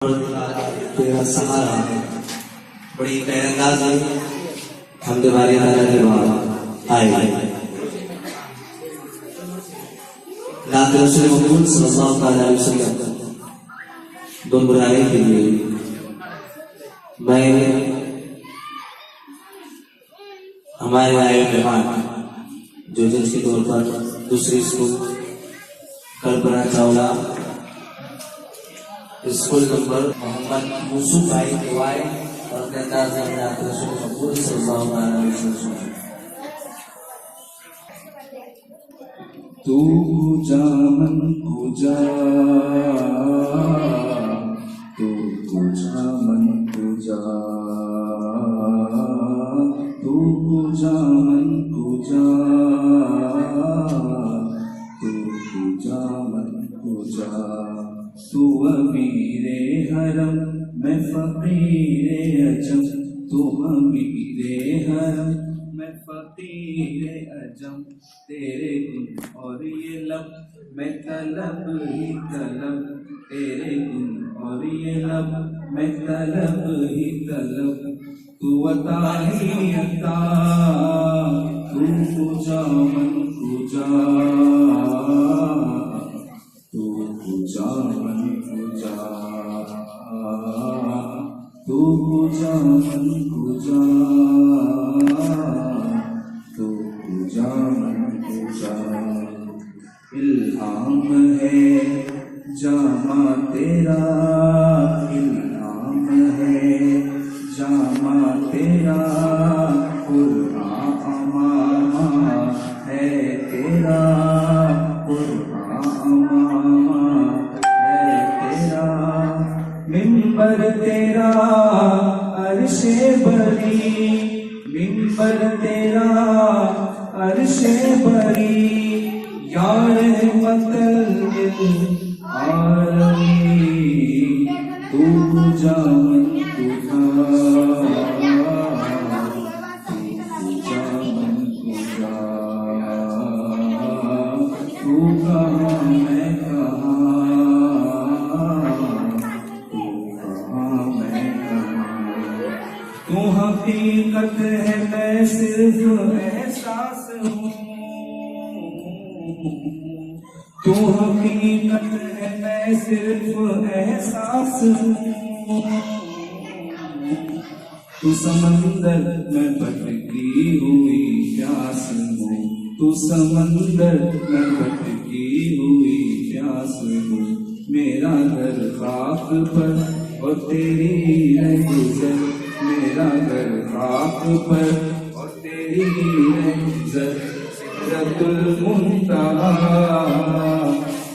तेरा सहारा बड़ी गैरअंदाज में हम दीवारी ताला के बाद आए रात रसूल मोहम्मद सल्लल्लाहु अलैहि वसल्लम दो बुराई के लिए मैं हमारे आए मेहमान जो जिनके तौर पर दूसरी school Kalpana Chawla school number Mohammad Yusuf भाई दिवाई और अपने अंदाज में रात रसूल मोहम्मद सल्लल्लाहु अलैहि वसल्लम तू पूजा मन पूजा तू पूजा मन पूजा तू पूजा मन पूजा तू पूजा मन पूजा तू अमीरे हरम मैं फकीरे अजम तू अमीरे हरम मैं फकीरे अजम तेरे गुण और ये लब मैं तलब ही तलब तेरे गुण और ये लब मैं तलब ही तलब तू अता ही अता तू पूजा मन पूजा तू पूजा मन पूजा तू पूजा मन पूजा तू पूजा मन पूजा इल्हाम है जामा तेरा इल्हाम है जामा तेरा कुरान अमामा है तेरा मिंबर तेरा अर्शे बरी मिंबर तेरा अर्शे बरी या रहमतल आलमीन तू पूजा मन पूजा तू पूजा मन पूजा तू कहाँ मैं कहाँ तू हकीकत है मैं सिर्फ एहसास हूँ तू हकीकत है मैं सिर्फ एहसास हूँ तू समंदर में भटकी हुई प्यास हूँ तू समंदर में भटकी हुई प्यास हूँ मेरा घर खाक पर और तेरी है गुजर मेरा घर खाक पर और तेरी है गुजर सिदरतुल मुंतहा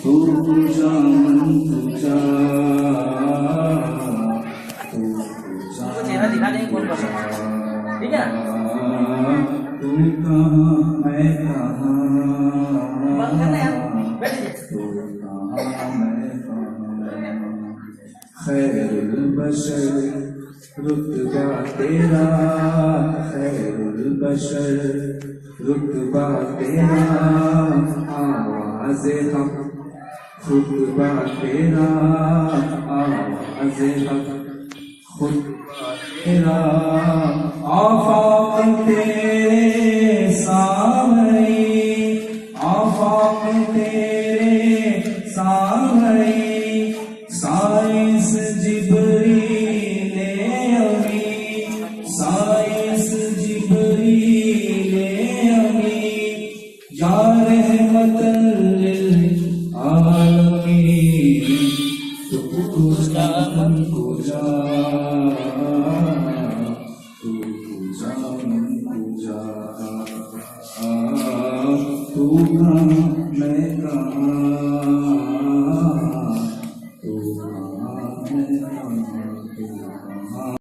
तू पूजा मन पूजा तू पूजा चेहरा दिखा दें कौन पसंद ठीक है तू कहाँ मैं कहाँ बंद करना यार बैठ तू कहाँ मैं कहाँ खैरुल बशर रुतबा तेरा खैरुल बशर रुतबा तेरा आवाज़े हक खुतबा तेरा आवाज़े हक खुतबा तेरा आफाक तेरे सामने आफाक तेरे सामने साइंस जिब्रील अमी साइंस जिब्रील अमी या रहमतल लिल आलमीन तू पूजा मन पूजा तू पूजा मन पूजा तू कहाँ मैं कहाँ